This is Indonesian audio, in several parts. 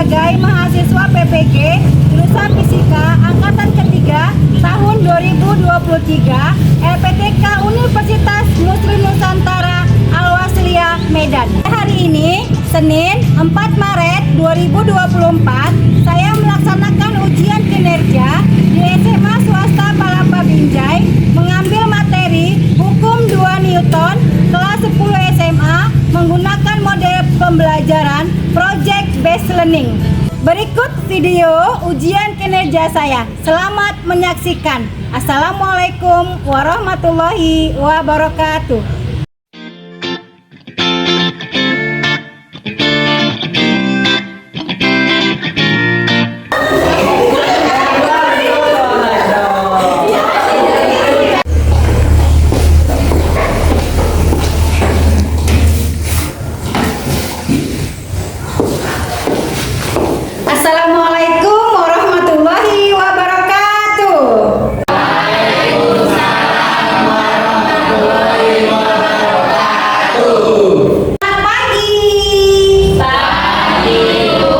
sebagai mahasiswa PPG jurusan Fisika Angkatan Ketiga tahun 2023 LPTK Universitas Muslim Nusantara Al-Wasliyah Medan. Hari ini, Senin 4 Maret 2024, saya melaksanakan ujian kinerja di SMA Swasta Palapa Binjai mengambil materi Hukum 2 Newton kelas 10 SMA menggunakan model pembelajaran Project Based Learning. Berikut video ujian kinerja saya. Selamat menyaksikan. Assalamualaikum warahmatullahi wabarakatuh. Assalamualaikum warahmatullahi wabarakatuh. Waalaikumsalam warahmatullahi wabarakatuh. Selamat pagi. Pagi, Bu.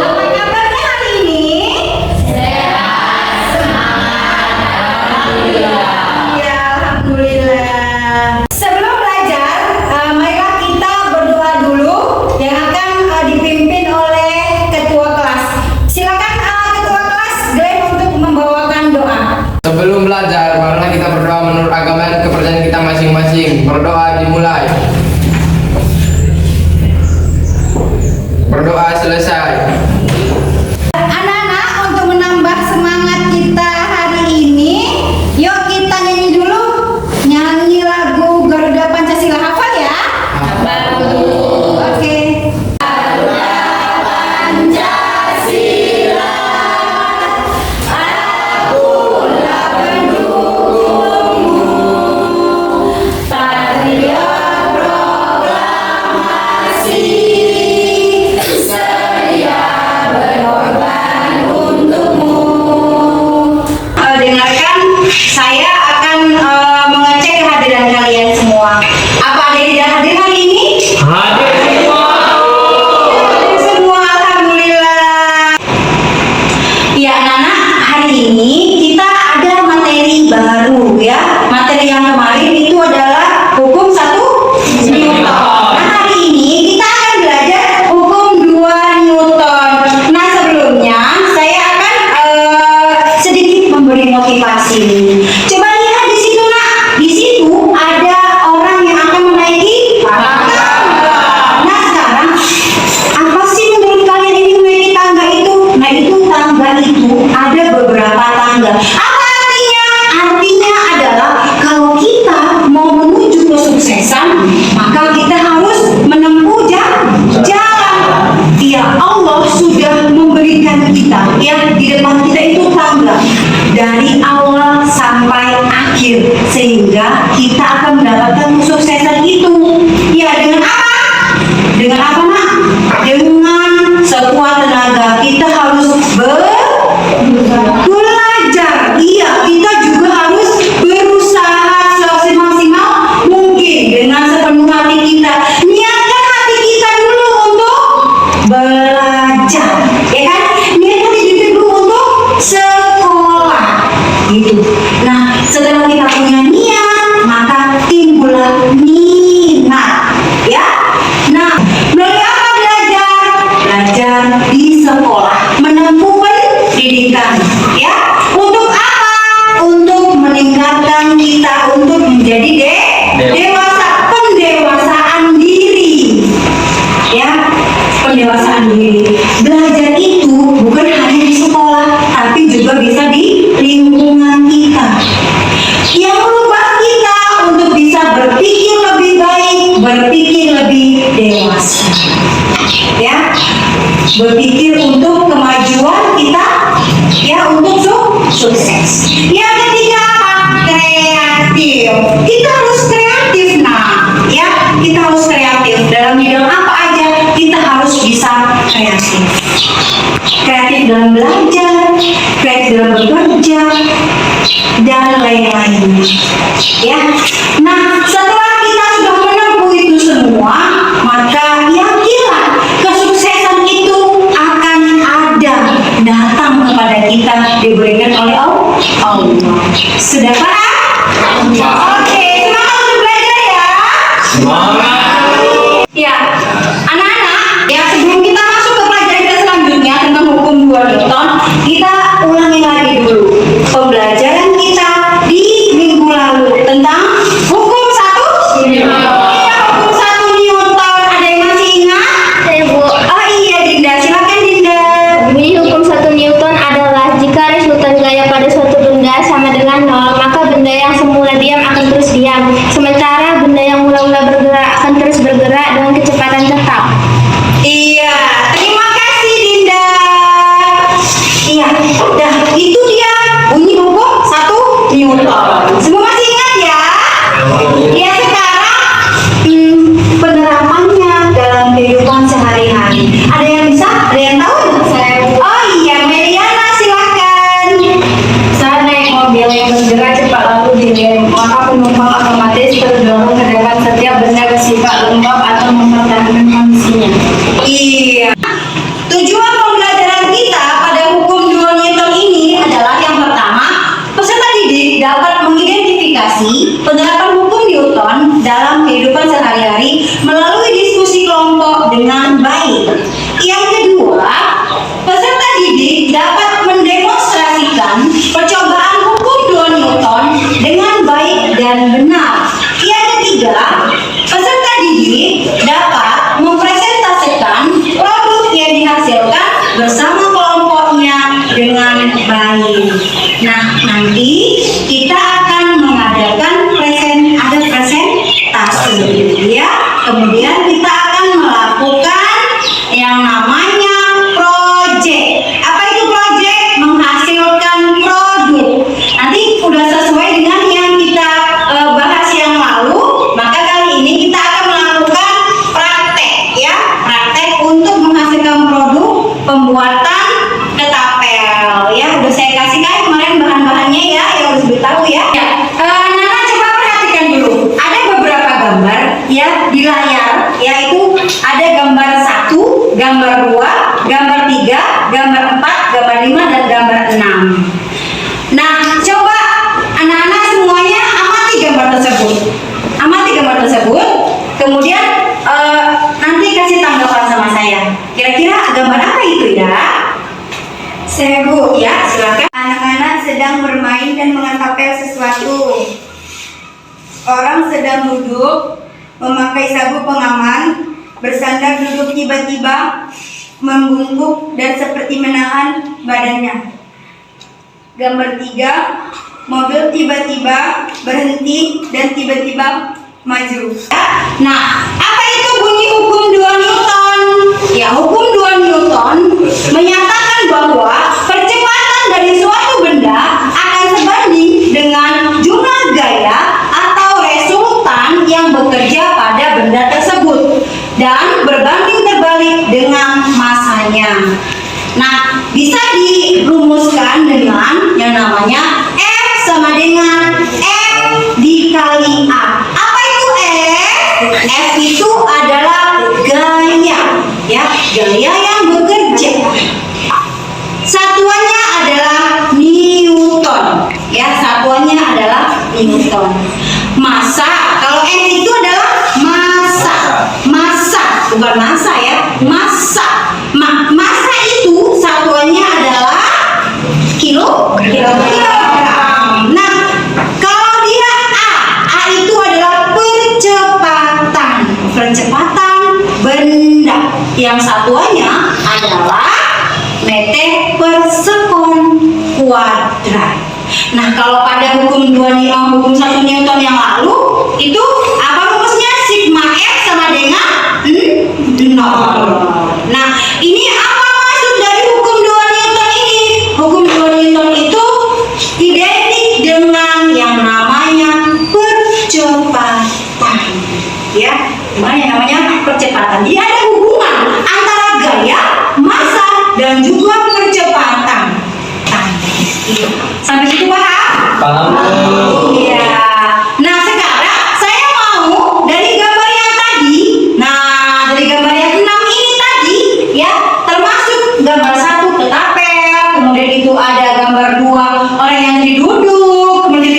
Apa kabarnya hari ini? Sehat, semangat, alhamdulillah. Ya, alhamdulillah. Sebelum belajar, marilah kita berdoa dulu yang akan dipimpin oleh ketua kelas. Silakan ketua kelas Glenn untuk membawakan doa. Sebelum belajar, marilah kita berdoa menurut agama dan kepercayaan kita masing-masing. Berdoa dimulai. Berdoa selesai. Anak-anak, untuk menambah semangat kita hari ini, yuk kita nyanyi dulu. Nyanyi lagu Garuda Pancasila, hafal ya? Oke. Dengarkan, saya akan mengecek kehadiran kalian semua. Apa ada yang tidak hadir hari ini? Hadir semua. Hadir semua, alhamdulillah. Ya anak-anak, hari ini kita ada materi baru ya. Materi yang kemarin itu adalah hukum 1 Newton. Nah, hari ini kita akan belajar hukum 2 Newton. Nah, sebelumnya saya akan sedikit memberi motivasi. Coba lihat di situ, Nak. Di situ ada orang yang akan menaiki tangga. Nah, sekarang apa sih menurut kalian ini menaiki tangga itu? Nah, itu tangga itu ada beberapa tangga. Apa artinya? Artinya adalah kalau kita mau menuju kesuksesan, maka kita harus menempuh jalan. Ya, Allah sudah memberikan kita ya, di depan kita itu tangga dari awal sampai akhir, sehingga kita akan mendapatkan kesuksesan itu. Ya, dengan apa? Dengan apa, Nak? Dengan sekuat tenaga. Kita harus belajar. Iya, kita juga harus berusaha semaksimal mungkin dengan sepenuh hati kita. Niatkan hati kita dulu untuk belajar, ya kan? Niatkan hati kita dulu untuk sekolah, gitu. Nah, setelah kita punya niat, maka timbullah minat, ya. Nah, melalui apa belajar? Belajar di sekolah, menempuh pendidikan, ya. Untuk apa? Untuk meningkatkan kita untuk menjadi dewasa, pendewasaan diri, ya, pendewasaan diri. Belajar itu bukan hanya di sekolah, tapi juga bisa di lingkungan kita, yang merubah kita untuk bisa berpikir lebih baik, berpikir lebih dewasa, ya, berpikir untuk kemajuan kita, ya, untuk sukses. Yang ketiga apa? Kreatif. Kita harus kreatif, nah, ya, kita harus kreatif dalam bidang apa aja. Kita harus bisa kreatif. Kreatif dalam belajar, kreatif dalam bekerja, dan lain-lain. Ya. Nah, setelah kita sudah menempuh itu semua, maka yakinlah kesuksesan itu akan Sudah paham? Oke, semangat untuk belajar ya. Semangat. Ya, anak-anak, ya sebelum kita masuk ke pelajaran kita selanjutnya tentang hukum 2 Newton, kita ulangi lagi dulu pembelajaran kita di minggu lalu tentang hukum 1 Newton. Iya, hukum 1 Newton. Ada yang masih ingat? Saya Bu. Oh iya, Dinda. Silakan Dinda. Bunyi hukum 1 Newton adalah jika resultan gaya pada suatu benda sama dengan 0, maka benda yang semula diam akan terus diam. Sementara benda yang mula-mula bergerak akan terus bergerak dengan kecepatan tetap. Iya, terima kasih Dinda. Iya, dah itu dia bunyi hukum 1 Newton. Semua masih ingat ya? Ya sekarang penerapannya dalam kehidupan sehari-hari. Ada yang bisa? Ada yang tahu? Oh iya, Meriana silakan. Saat naik mobil yang bergerak cepat lalu direm, maka penumpang otomatis terdorong ke depan setiap benda bersifat lembab atau mempertahankan kondisinya. Iya. Tujuan pembelajaran kita pada hukum 2 Newton ini adalah yang pertama, peserta didik dapat mengidentifikasi penerapan hukum Newton dalam kehidupan sehari-hari melalui diskusi kelompok dengan baik. Yang kedua, peserta didik dapat mendemonstrasikan percobaan hukum 2 Newton dengan baik dan benar. Yang ketiga, peserta didik dapat mempresentasikan produk yang dihasilkan bersama kelompoknya dengan baik. Nah, nanti kita akan mengadakan presentasi, ya. Kemudian kita akan melakukan yang namanya project. Apa itu project? Menghasilkan produk. Nanti udah sesuai dengan yang kita bahas yang lalu, maka kali ini kita akan melakukan praktek, ya. Praktek untuk menghasilkan produk pembuatan ketapel, ya. Udah saya kasih kan kemarin bahan-bahannya ya, yang harus tahu ya. Nana coba perhatikan dulu. Ada beberapa gambar ya di layar, yaitu ada gambar 1, gambar 2, gambar 3, gambar 4, gambar 5 dan gambar 6. Nah, coba anak-anak semuanya amati gambar tersebut. Amati gambar tersebut. Kemudian nanti kasih tanggapan sama saya. Kira-kira gambar apa itu ya? Saya Bu, ya silakan. Anak-anak sedang bermain dan mengetapel sesuatu. Orang sedang duduk, memakai sabuk pengaman, bersandar duduk tiba-tiba, membungkuk dan seperti menahan badannya. Gambar 3, mobil tiba-tiba berhenti dan tiba-tiba maju. Nah, apa itu bunyi hukum 2 Newton? Ya, hukum 2 Newton menyatakan bahwa percepatan dari suatu benda akan sebanding dengan jumlah gaya atau resultan yang bekerja pada benda tersebut dan berbanding terbalik dengan masanya. Nah, bisa dirumuskan dengan yang namanya F sama dengan F dikali A. Apa itu F? F itu adalah gaya, ya, gaya yang bekerja. Satuannya adalah Newton, ya, satuannya adalah Newton. Massa, kalau M itu adalah massa, bukan massa ya, massa. Massa itu satuannya adalah kilogram. Nah, kalau dia A itu adalah percepatan benda yang satuannya adalah meter per sekon kuadrat. Nah, kalau pada hukum 1 Newton yang lalu itu apa rumusnya? Sigma F sama dengan 0. Nah, ini apa maksud dari hukum 2 Newton ini? Hukum 2 Newton itu identik dengan yang namanya percepatan. Ya, gimana yang namanya percepatan? Jadi ada hubungan antara gaya, massa dan juga percepatan. Sampai situ paham? Paham. Iya. Nah, sekarang saya mau dari gambar yang tadi. Nah, dari gambar yang 6 ini tadi, ya, termasuk gambar 1 ketapel, kemudian itu ada gambar 2 orang yang tadi duduk, kemudian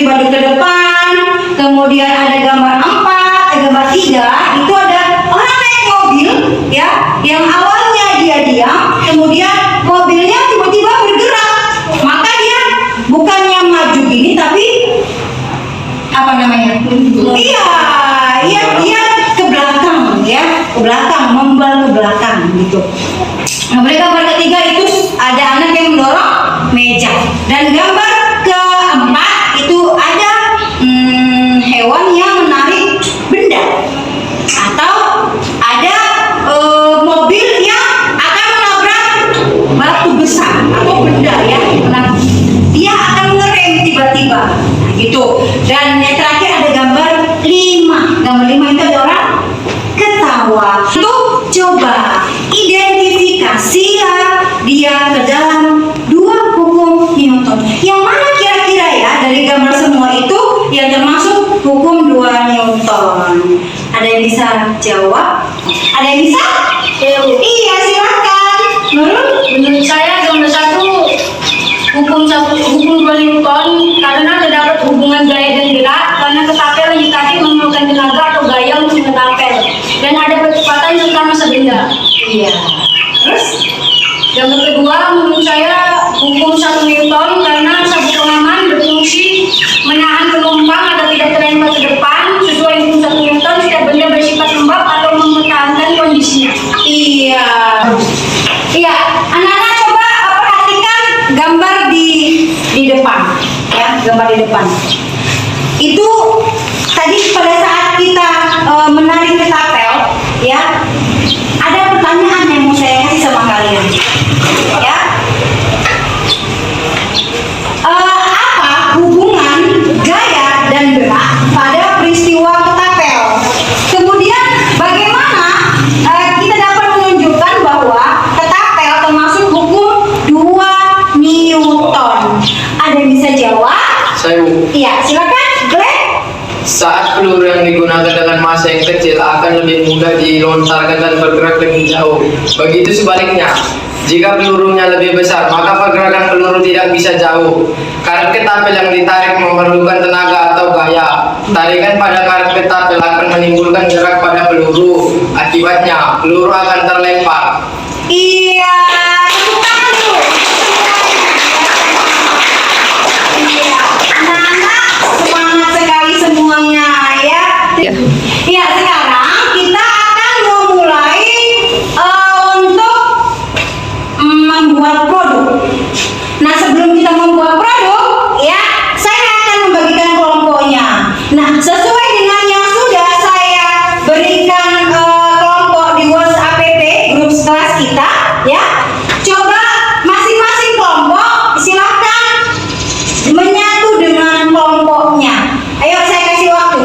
namanya? Iya, iya dia ke belakang ya, ke belakang, membal ke belakang gitu. Kemudian gambar ketiga itu ada anak yang mendorong meja, dan gambar keempat itu ada hewan yang menarik benda, atau ada mobil yang akan menabrak batu besar atau benda ya, dia akan ngerem tiba-tiba gitu. Dan yang terakhir ada gambar 5. Gambar 5 itu ada orang ketawa. Itu coba identifikasi dia ke dalam 2 hukum Newton. Yang mana kira-kira ya dari gambar semua itu yang termasuk hukum 2 Newton? Ada yang bisa jawab? Ada yang bisa? Iya, silakan. Menurut saya gambar 1 hukum 2 Newton karena terdapat hubungan gaya dan gerak, karena ketapel yang ditarik memerlukan tenaga atau gaya untuk menetapel, dan ada percepatan serta masa benda. Iya. Terus? Gambar kedua menurut saya hukum 1 Newton karena sabuk pengaman berfungsi menahan penumpang agar tidak terlempar ke depan. Sesuai hukum 1 Newton, setiap benda bersifat lembab atau mempertahankan kondisinya. Iya. Iya, anak-anak coba perhatikan gambar di depan ya, gambar di depan. Itu tadi pada saat kita menarik ketapel ya, ada pertanyaan yang mau saya kasih sama kalian. Ya. Apa hubungan gaya dan gerak pada peristiwa ketapel? Kemudian bagaimana kita dapat menunjukkan bahwa ketapel termasuk hukum 2 Newton? Ada yang bisa jawab? Saya Iya, silakan. Glenn. saat peluru yang digunakan dengan massa yang kecil akan lebih mudah dilontarkan dan bergerak lebih jauh. Begitu sebaliknya, jika pelurunya lebih besar, maka pergerakan peluru tidak bisa jauh. Karet ketapel yang ditarik memerlukan tenaga atau gaya. Tarikan pada karet ketapel akan menimbulkan gerak pada peluru. Akibatnya, peluru akan terlempar. Iya, tepuk tangan dulu. Iya, anak-anak semangat sekali semuanya ya. Iya, sekarang kita akan memulai untuk membuat produk. Nah, sebelum kita membuat produk, ya, saya akan membagikan kelompoknya. Nah, sesuai dengan yang sudah saya berikan kelompok di WhatsApp grup kelas kita, ya. Coba masing-masing kelompok silakan menyatu dengan kelompoknya. Ayo, saya kasih waktu.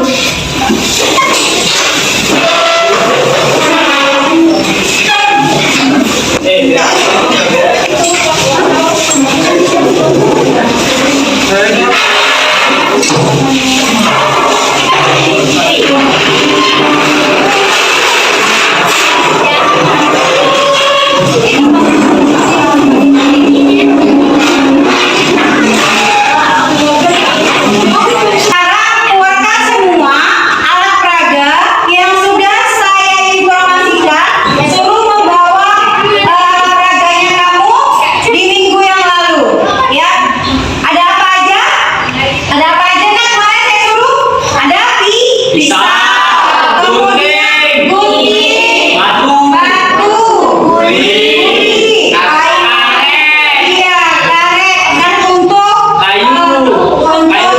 Sekarang keluarkan semua alat peraga yang sudah saya informasikan. Suruh membawa alat peraganya kamu di minggu yang lalu, ya. Ada apa aja? Ada apa aja? Nah, kemarin saya suruh ada pisau, kemudian gunting, batu, guli, karet, iya, karet, dan untuk kayu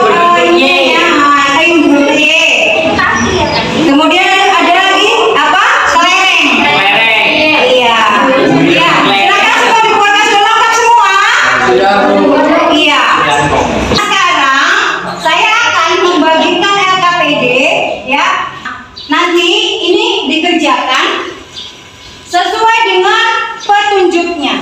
berbentuknya. Kemudian ada lagi apa? Kelereng. Iya. Iya. Silakan semua dikeluarkan sudah lengkap semua. Sudah, Bu. Iya. Sekarang saya akan membagikan LKPD ya. Nanti ini dikerjakan sesuai dengan petunjuknya.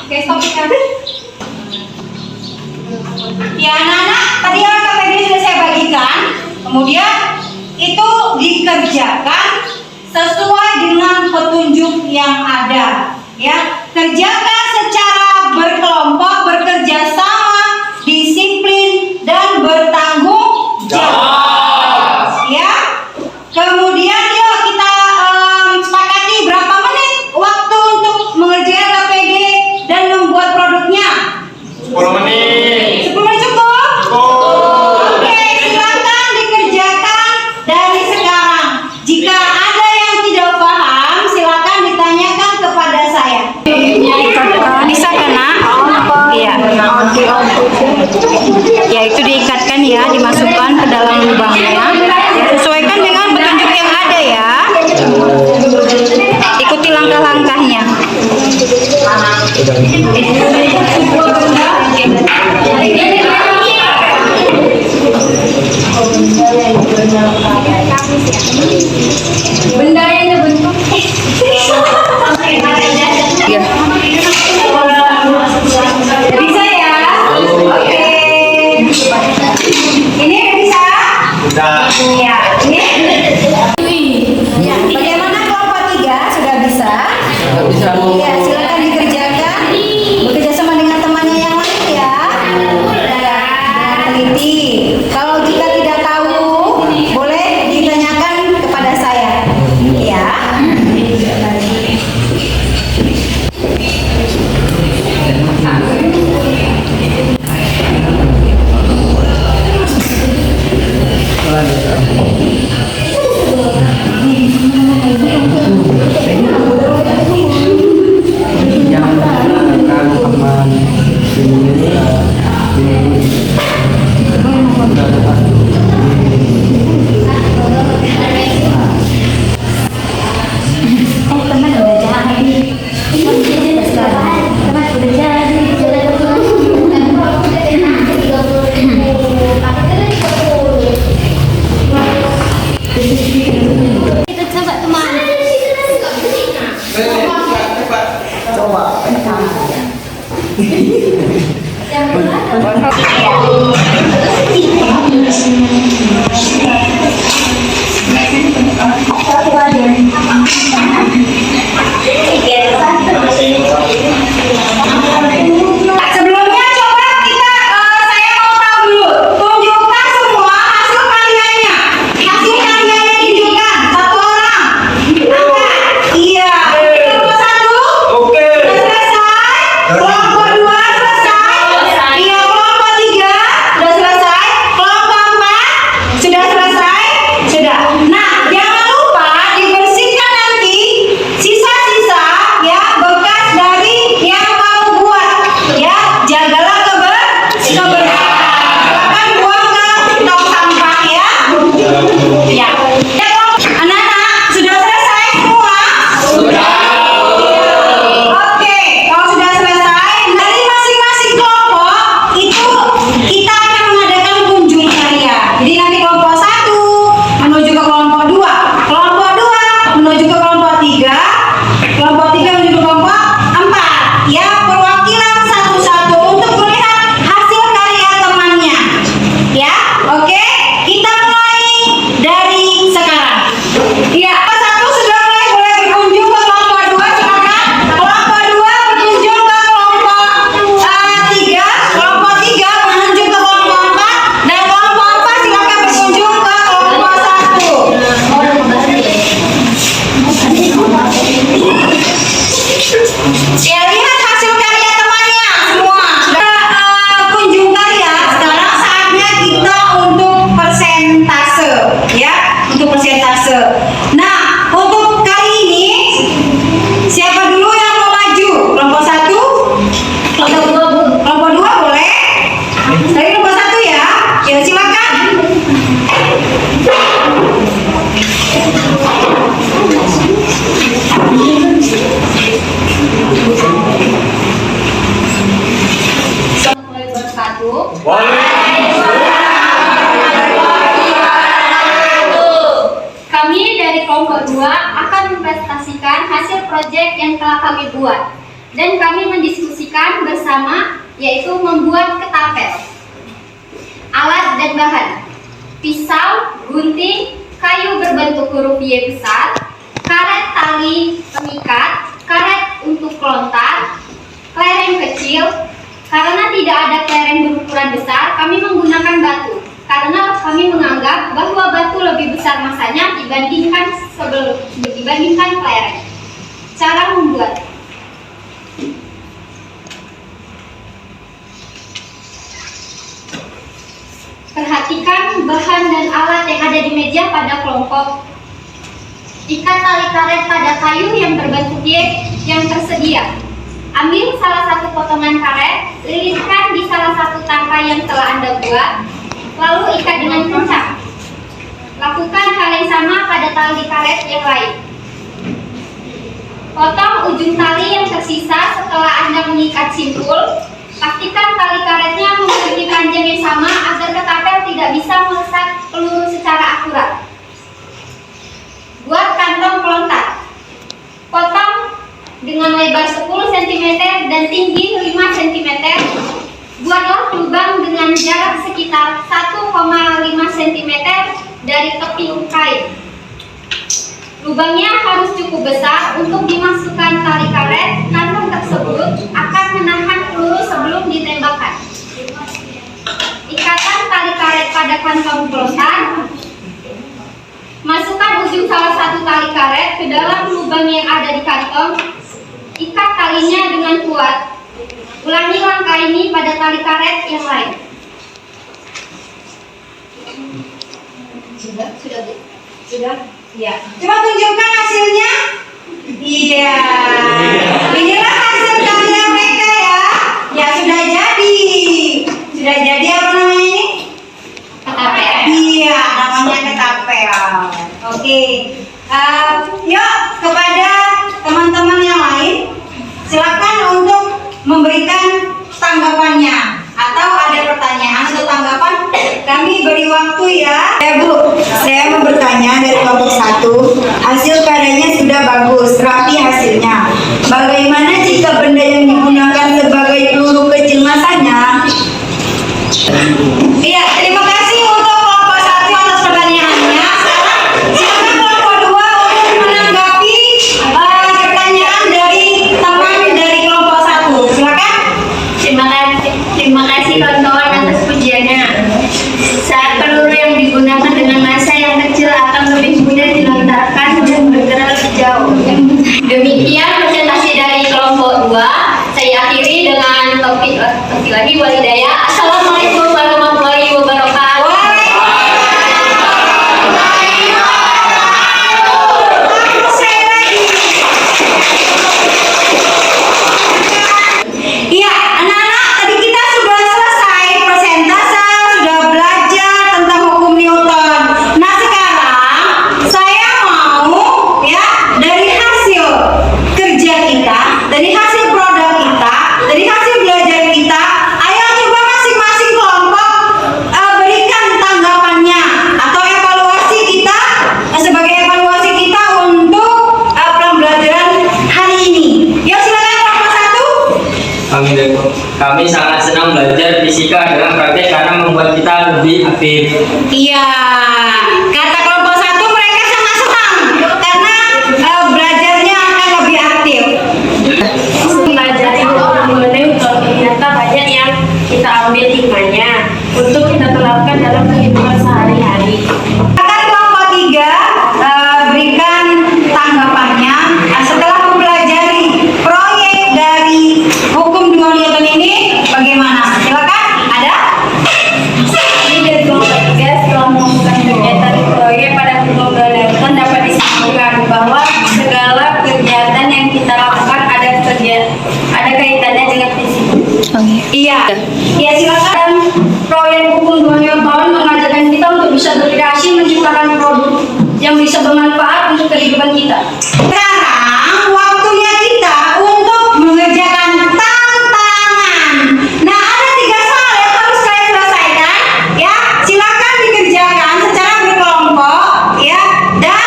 Oke, stop ya. Ya, anak-anak, tadi LKPD sudah saya bagikan. Kemudian itu dikerjakan sesuai dengan petunjuk yang ada. Ya, kerjakan secara berkelompok, bekerja sama, disiplin dan bertanggung jawab. Ya. Kemudian yuk kita karetnya dimasukkan ke dalam lubangnya. Sesuaikan dengan petunjuk yang ada ya. Ikuti langkah-langkahnya. Benda yang terbentuk. Ya. Bisa ya? Oke. Ini udah bisa? Ya, ini. Ya, bagaimana kelompok 3? Sudah bisa? Nggak bisa Bu. Ya, silakan dikerjakan. Bekerja sama dengan temannya yang lain ya. Ya, teliti. Kalau jika tidak tahu, boleh ditanyakan kepada saya. Ya. Kita coba teman. Sebelumnya coba kita saya mau tahu dulu. Tunjukkan semua hasil karyanya. Hasil karyanya tunjukkan satu orang. Angkat. Iya. Kelompok 1. Oke. Sudah selesai. Kelompok 2 selesai. Iya, kelompok 3 sudah selesai. Kelompok 4 sudah selesai. Sudah. Nah, jangan lupa dibersihkan nanti sisa-sisa ya bekas dari yang kamu buat. Ya, jagalah kebersihan. Silakan buang ke tong sampah ya. Ya. Ya, anak-anak sudah selesai semua? Oke, kalau sudah selesai, dari masing-masing kelompok itu kita akan mengadakan kunjung karya. Jadi nanti kelompok 1 menuju ke kelompok 2, kelompok 2 menuju ke kelompok 3, kelompok 3 menuju ke kelompok 4. Ya, perwakilan satu-satu untuk melihat hasil karya temannya. Ya, oke, kita mulai dari sekarang. Iya, kelompok 1 sudah mulai boleh berkunjung ke kelompok 2, silakan. Kelompok 2 berkunjung ke kelompok 3, kelompok 3 berkunjung ke kelompok 4, dan kelompok 4 silakan berkunjung ke kelompok 1. Ya, lihat hasil karya temannya semua. Sudah kunjung karya. Sekarang saatnya kita untuk persentase, ya, untuk persentase. Nah, untuk kali ini siapa dulu yang mau maju? Kelompok 1? Kelompok 2 boleh? Dari kelompok 1 ya. Ya, silakan. Mulai bersatu. Kami dari kelompok 2 akan mempresentasikan hasil proyek yang telah kami buat dan kami mendiskusikan bersama, yaitu membuat ketapel. Alat dan bahan: pisau, gunting, kayu berbentuk huruf Y besar, karet tali pengikat, karet untuk kelontar, kelereng kecil. Karena tidak ada kelereng berukuran besar, kami menggunakan batu. Karena kami menganggap bahwa batu lebih besar masanya dibandingkan kelereng. Cara membuat: perhatikan bahan dan alat yang ada di meja pada kelompok. Ikat tali karet pada kayu yang berbentuk Y yang tersedia. Ambil salah satu potongan karet, lilitkan di salah satu tangkai yang telah Anda buat. lalu ikat dengan kencang. Lakukan hal yang sama pada tali karet yang lain. Potong ujung tali yang tersisa setelah Anda mengikat simpul. Pastikan tali karetnya memiliki panjang yang sama agar ketapel tidak bisa melesat peluru secara akurat. Buat kantong pelontar. Potong dengan lebar 10 cm dan tinggi 5 cm. Buatlah lubang dengan jarak sekitar 1,5 cm dari keping kain. Lubangnya harus cukup besar untuk dimasukkan tali karet. Kantong tersebut akan menahan peluru sebelum ditembakkan. Ikatan tali karet pada kantong pelontar. Masukkan ujung salah satu tali karet ke dalam lubang yang ada di kantong. Ikat talinya dengan kuat. Ulangi langkah ini pada tali karet yang lain. Sudah? Ya. Coba tunjukkan hasilnya. Iya. Inilah hasil karya mereka ya. Ya sudah jadi. Sudah jadi apa namanya ini? Ketapel. Iya, namanya ketapel. Oke. Yuk kepada teman-teman yang lain, silakan untuk memberikan tanggapannya atau ada pertanyaan atau tanggapan. Kami beri waktu ya. Bu, saya mau bertanya dari kelompok 1. Hasil karyanya sudah bagus, rapi hasilnya. Bagaimana jika benda yang digunakan sebagai peluru kecil masanya? Iya, terima kasih untuk kelompok 1 atas pertanyaannya. Sekarang silakan kelompok 2 untuk menanggapi pertanyaan dari teman dari kelompok 1. Silakan. Terima kasih kawan-kawan atas pujiannya. Saat peluru yang digunakan dengan massa yang kecil akan lebih mudah dilontarkan dan bergerak lebih jauh. Demikian presentasi dari kelompok 2. Saya akhiri dengan topik lagi walidaya. Assalamualaikum warahmatullahi wabarakatuh. Iya, anak-anak, tadi kita sudah selesai presentasi, sudah belajar tentang hukum Newton. Nah, sekarang saya mau ya dari hasil kerja kita, dari hasil produk kita, dari hasil belajar kita, ayo coba masing-masing kelompok berikan tanggapannya atau evaluasi kita sebagai evaluasi kita untuk pembelajaran hari ini. Yuk silakan kelompok 1. Kami sangat senang belajar fisika dengan praktek karena membuat kita lebih aktif. Iya, kata kelompok 1 mereka sangat senang karena belajarnya akan lebih aktif. Belajar Newton ternyata banyak yang kita ambil hikmahnya untuk kita terapkan dalam kehidupan sehari-hari. Akan kelompok 3 berikan tanggapannya setelah mempelajari proyek dari hukum 2 Newton ini bagaimana? Silakan, ada? Ini dari kelompok 3 setelah melakukan kegiatan proyek pada hukum 2 Newton dapat disimpulkan bahwa segala kegiatan yang kita lakukan ada kaitannya dengan fisika. Iya, iya silakan. Proyek hukum 2 Newton mengajarkan kita untuk bisa berkreasi menciptakan produk yang bisa bermanfaat untuk kehidupan kita. Sekarang waktunya kita untuk mengerjakan tantangan. Nah, ada 3 soal yang harus kalian selesaikan. Ya, silakan dikerjakan secara berkelompok. Ya, dan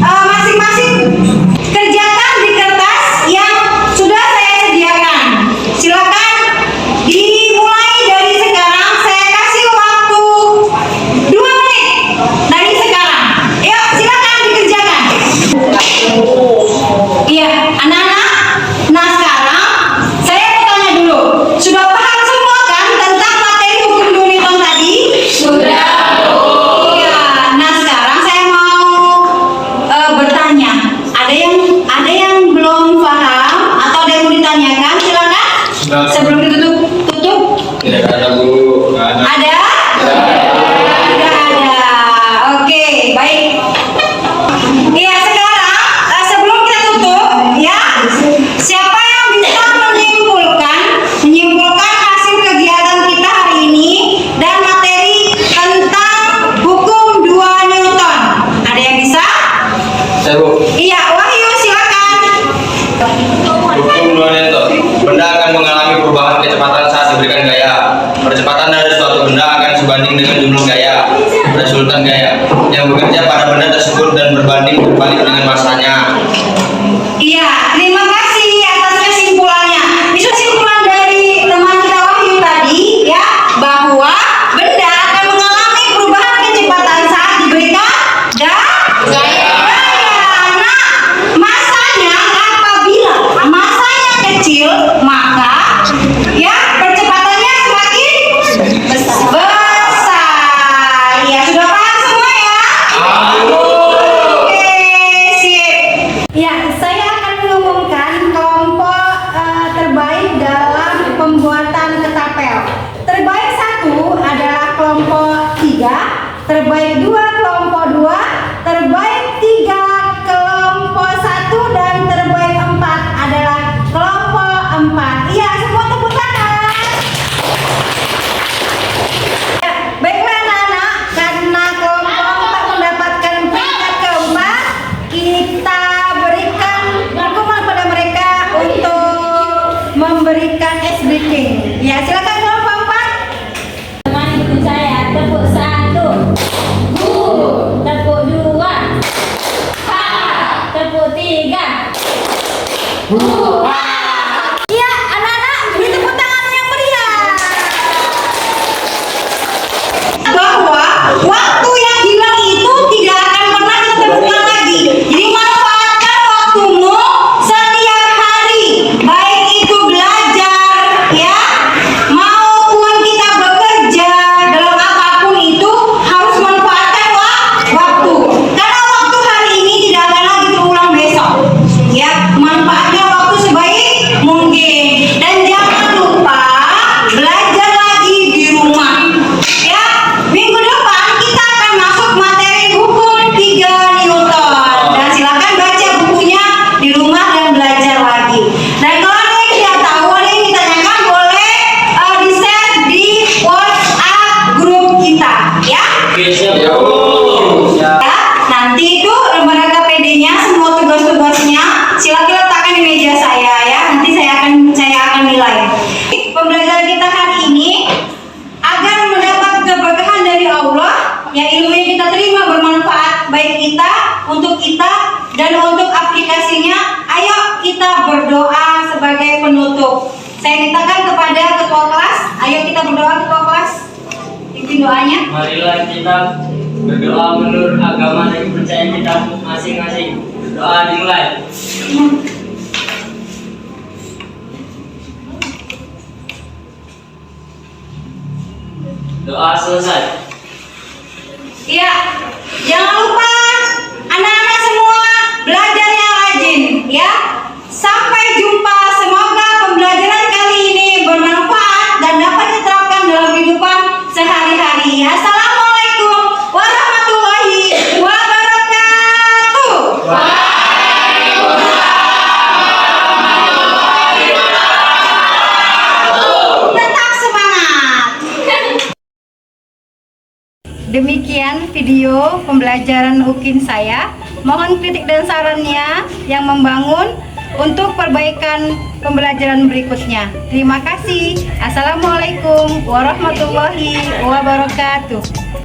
masing-masing kerjakan di kertas yang sudah saya sediakan. Silakan dimulai dari sekarang. Saya kasih waktu 2 menit dari sekarang. Yuk, silakan dikerjakan. Iya, anak-anak. Nah, sekarang saya mau tanya dulu. Sudah paham semua kan tentang materi hukum 2 Newton tadi? Sudah. Iya. Nah, sekarang saya mau bertanya. Ada yang belum paham atau ada yang mau ditanyakan? Silakan. Sebelum ditutup. Tidak ada Bu. Ada? Sudah ada. Oke, baik. Iya, sekarang sebelum kita tutup, ya, siapa yang bisa menyimpulkan hasil kegiatan kita hari ini dan materi Iya, anak-anak, beri tepuk tangan yang meriah. Bahwa waktu yang hilang itu tidak akan pernah ditemukan lagi. Jadi manfaatkan waktumu setiap hari, baik itu belajar, ya, maupun kita bekerja dalam apapun itu harus manfaatkan waktu. Karena waktu hari ini tidak akan lagi terulang besok. Ya, manfaatkan waktu sebaik mungkin dan jangan lupa belajar lagi di rumah. Ya, minggu depan kita akan masuk materi hukum 3 Newton. Dan silakan baca bukunya di rumah dan belajar lagi. Dan kalau ada yang tidak tahu, ada yang ditanyakan, boleh di-share di WhatsApp grup kita, ya. Oke, siap. Ya. Ya, nanti itu lembaran KPD-nya, semua tugas-tugasnya silakan letakkan di meja saya, ya. Nanti saya akan nilai. Pembelajaran kita hari ini agar mendapat keberkahan dari Allah, ya, ilmu yang kita terima bermanfaat baik kita, untuk kita dan untuk aplikasinya. Ayo kita berdoa sebagai penutup. Saya mintakan kepada ketua kelas, ayo kita berdoa ketua kelas. Pimpin doanya. Marilah kita berdoa menurut agama dan kepercayaan kita masing-masing. Doa dimulai. Doa selesai. Iya, jangan lupa anak-anak semua belajar yang rajin, ya. Sampai jumpa, semoga pembelajaran kali ini bermanfaat dan dapat diterapkan dalam kehidupan sehari-hari. Assalamualaikum warahmatullahi wabarakatuh. Tetap semangat. Demikian video pembelajaran UKIN saya. Mohon kritik dan sarannya yang membangun untuk perbaikan pembelajaran berikutnya. Terima kasih. Assalamualaikum warahmatullahi wabarakatuh.